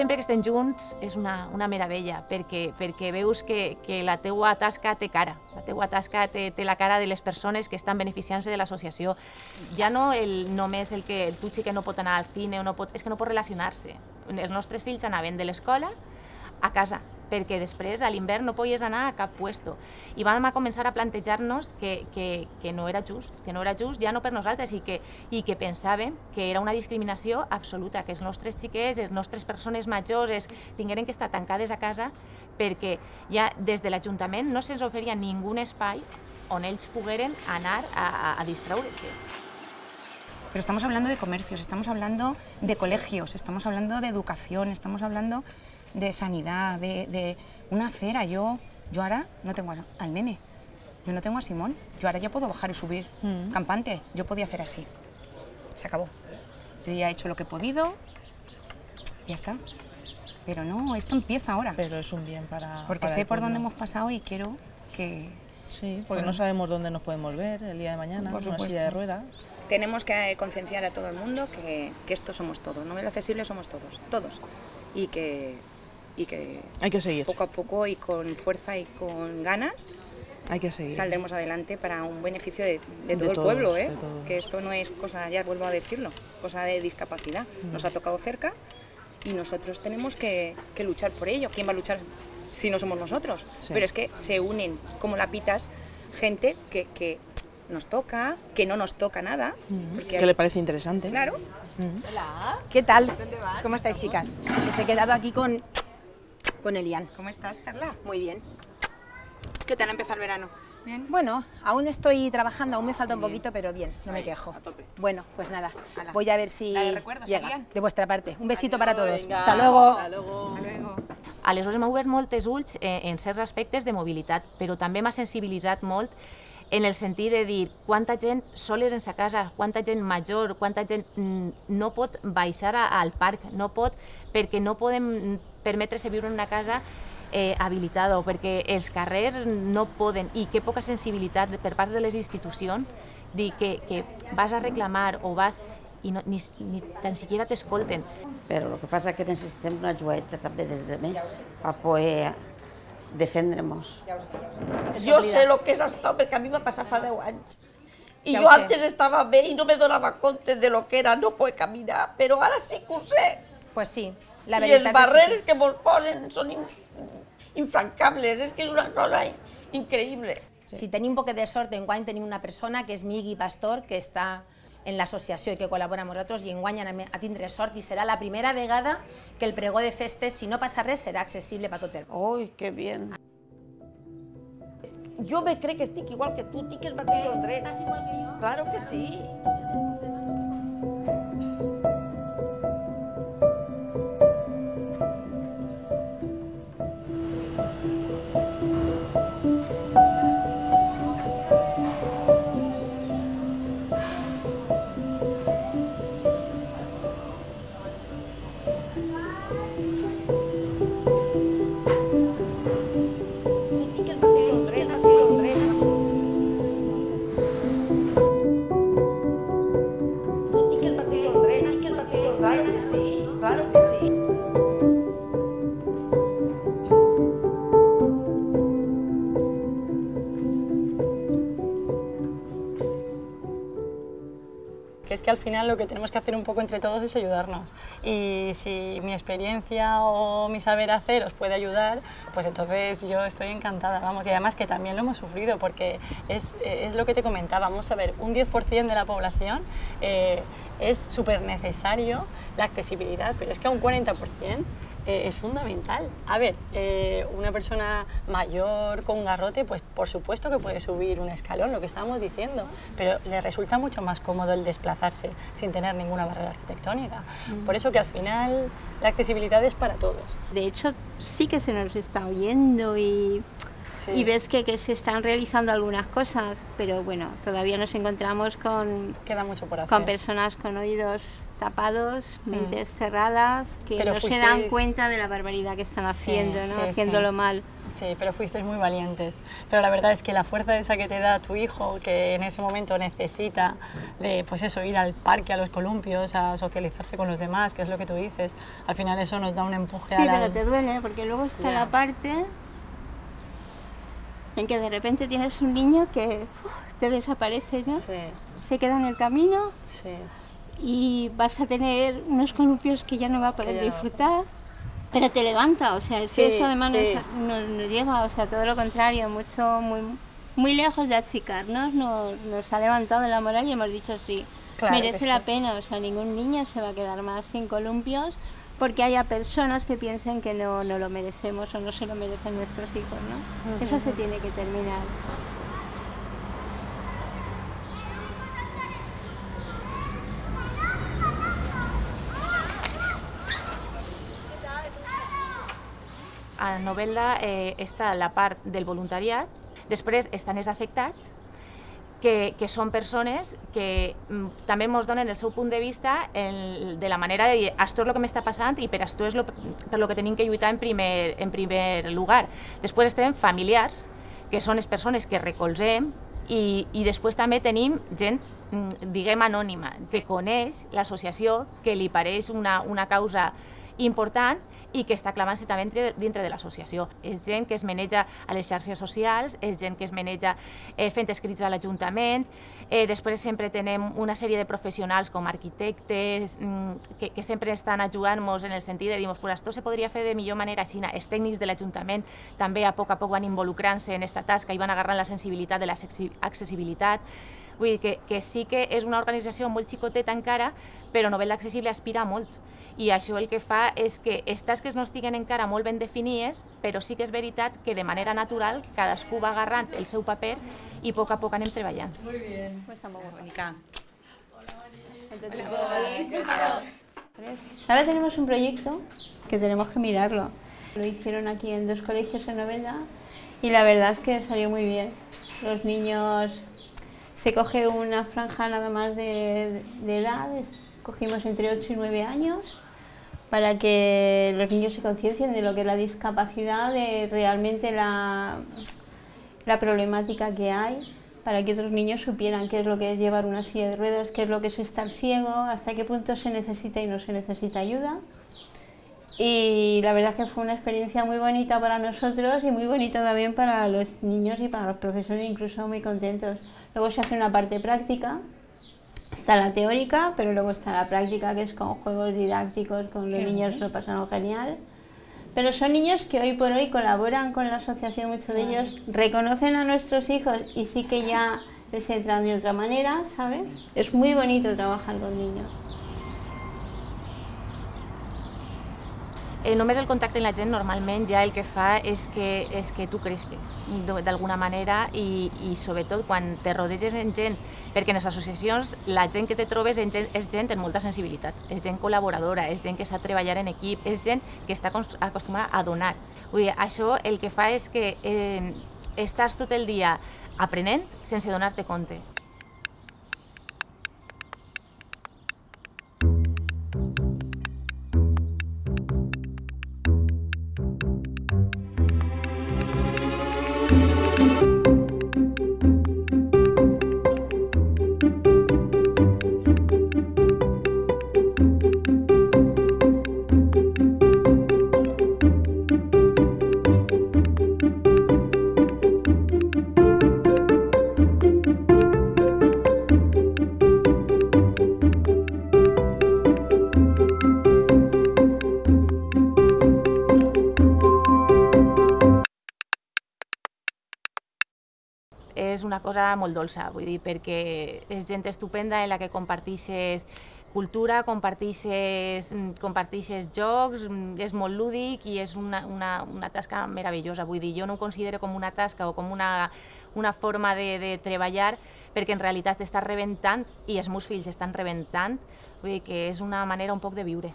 sempre que estem junts és una meravella, perquè veus que la teua tasca té cara, la teua tasca té la cara de les persones que estan beneficiant-se de l'associació. Ja no només el Tuchi que no pot anar al cine, és que no pot relacionar-se. Els nostres fills anaven de l'escola a casa, perquè després a l'hivern no podies anar a cap puesto. I vam començar a plantejar-nos que no era just, ja no per nosaltres, i que pensàvem que era una discriminació absoluta, que els nostres xiquets, les nostres persones majors tingueren que estar tancades a casa perquè ja des de l'Ajuntament no se'ls oferia ningú espai on ells pogueren anar a distraure-se. Pero estamos hablando de comercios, estamos hablando de colegios, estamos hablando de educación, estamos hablando de sanidad, de una acera. Yo ahora no tengo al nene, yo no tengo a Simón, yo ahora ya puedo bajar y subir campante, yo podía hacer así, se acabó. Yo ya he hecho lo que he podido, ya está. Pero no, esto empieza ahora. Pero es un bien para... Porque sé por dónde hemos pasado y quiero que... Sí, porque no sabemos dónde nos podemos ver el día de mañana, en una silla de ruedas. Tenemos que concienciar a todo el mundo que estos somos todos, no lo accesible somos todos. Y que hay que seguir. Poco a poco y con fuerza y con ganas hay que seguir. Saldremos adelante para un beneficio de todo el pueblo, que esto no es cosa, ya vuelvo a decirlo, cosa de discapacidad. Nos ha tocado cerca y nosotros tenemos que luchar por ello. ¿Quién va a luchar si no somos nosotros? Sí. Pero es que se unen como lapitas gente que nos toca, que no nos toca nada. Que le parece interesante. Claro. Hola. ¿Qué tal? ¿Dónde vas? ¿Cómo estáis, chicas? Pues he quedado aquí con Elian. ¿Cómo estás, Perla? Muy bien. ¿Qué tal empezó el verano? Bien. Bueno, aún estoy trabajando, aún me falta un poquito, pero bien, no me quejo. A tope. Bueno, pues nada, voy a ver si llega Elian. de vuestra parte. Un besito para todos. Venga. Hasta luego. Hasta luego. Hasta luego. Aleshores m'ha obert moltes ulls en certs aspectes de mobilitat, però també m'ha sensibilitzat molt en el sentit de dir quanta gent sola sense casa, quanta gent major, quanta gent no pot baixar al parc, no pot, perquè no podem permetre-se viure en una casa habilitada o perquè els carrers no poden, i que poca sensibilitat per part de les institucions, dir que vas a reclamar o vas i ni tan siquiera t'escolten. Però el que passa és que necessitem una ajuda també des de més per poder defendre-nos. Jo sé el que és això, perquè a mi va passar fa 10 anys. I jo antes estava bé i no me donava compte de lo que era no poder caminar, però ara sí que ho sé. Pues sí, la I veritat les barreres que ens posen són infrancables, és que és una cosa increïble. Si tenim un poc de sort, enguany tenim una persona que és Migui Pastor, que està en l'associació i que col·labora amb nosaltres, i enguany a tindre sort, i serà la primera vegada que el pregó de festes, si no passa res, serà accessible per tot el món. Ui, que bien. Jo me crec que estic igual que tu, tinc els mateixos drets. Estàs igual que jo? Claro que sí. Claro que sí. Que es que al final lo que tenemos que hacer un poco entre todos es ayudarnos. Y si mi experiencia o mi saber hacer os puede ayudar, pues entonces yo estoy encantada, vamos. Y además que también lo hemos sufrido, porque es lo que te comentaba, vamos a ver, un 10% de la población es súper necesario la accesibilidad, pero es que a un 40% es fundamental. A ver, una persona mayor con un garrote, pues por supuesto que puede subir un escalón, lo que estábamos diciendo, pero le resulta mucho más cómodo el desplazarse sin tener ninguna barrera arquitectónica. Por eso que al final la accesibilidad es para todos. De hecho, sí que se nos está oyendo y ves que se están realizando algunas cosas, pero bueno, todavía nos encontramos con Queda mucho por hacer. Con personas con oídos tapados, mentes cerradas, que Pero no se dan cuenta de la barbaridad que están haciendo, ¿no? Haciéndolo mal. Sí, pero fuisteis muy valientes. Pero la verdad es que la fuerza esa que te da tu hijo, que en ese momento necesita de, pues eso, ir al parque, a los columpios, a socializarse con los demás, que es lo que tú dices, al final eso nos da un empuje a Sí, pero te duele, porque luego está la parte en que de repente tienes un niño que te desaparece, ¿no? Sí. Se queda en el camino. Sí. Y vas a tener unos columpios que ya no va a poder disfrutar, pero te levanta, o sea, es que eso además nos lleva, o sea, todo lo contrario, muy lejos de achicarnos, nos ha levantado la moral y hemos dicho sí, claro merece la pena, o sea, ningún niño se va a quedar más sin columpios porque haya personas que piensen que no lo merecemos o no se lo merecen nuestros hijos, ¿no? Eso se tiene que terminar. A Novelda està la part del voluntariat, després estan els afectats, que són persones que també ens donen el seu punt de vista de la manera de dir això és el que m'està passant i per això és per lo que tenim que lluitar en primer lugar. Després estem familiars, que són les persones que recolzem, i després també tenim gent, diguem, anònima, que coneix l'associació, que li pareix una causa important i que està clavant-se també dintre de l'associació. És gent que es maneja a les xarxes socials, és gent que es maneja fent escrits a l'Ajuntament, després sempre tenem una sèrie de professionals com arquitectes que sempre estan ajudant-nos en el sentit de dir, pues esto se podria fer de millor manera així. Els tècnics de l'Ajuntament també a poc van involucrant-se en aquesta tasca i van agarrant la sensibilitat de l'accessibilitat. Vull dir que sí que és una organització molt xicoteta encara, però Novelda Accessible aspira molt. I això el que fa és que les tasques no estiguen encara molt ben definides, però sí que és veritat que de manera natural cadascú va agarrant el seu paper i a poc anem treballant. Muy bien. Pues está muy bonita. Ahora tenemos un proyecto que tenemos que mirarlo. Lo hicieron aquí en 2 colegios en Novelda y la verdad es que salió muy bien. Los niños, se coge una franja nada más de edad, cogimos entre 8 y 9 años, para que los niños se conciencien de lo que es la discapacidad, de realmente la problemática que hay, para que otros niños supieran qué es lo que es llevar una silla de ruedas, qué es lo que es estar ciego, hasta qué punto se necesita y no se necesita ayuda. Y la verdad es que fue una experiencia muy bonita para nosotros y muy bonita también para los niños y para los profesores, incluso muy contentos. Luego se hace una parte práctica. Está la teórica, pero luego está la práctica, que es con juegos didácticos, con los niños lo pasaron genial. Pero son niños que hoy por hoy colaboran con la asociación, muchos de ellos reconocen a nuestros hijos y sí que ya les entran de otra manera, ¿sabes? Es muy bonito trabajar con niños. Només el contacte amb la gent normalment ja el que fa és que tu cresques d'alguna manera i sobretot quan te rodeges en gent, perquè en les associacions la gent que te trobes és gent amb molta sensibilitat, és gent col·laboradora, és gent que sap treballar en equip, és gent que està acostumada a donar. Vull dir, això el que fa és que estàs tot el dia aprenent sense donar-te compte. És una cosa molt dolça, vull dir, perquè és gent estupenda en la que comparteixes cultura, comparteixes jocs, és molt lúdic i és una tasca meravellosa. Vull dir, jo no ho considero com una tasca o com una forma de treballar, perquè en realitat t'estàs rebentant i els meus fills estan rebentant, vull dir que és una manera un poc de viure.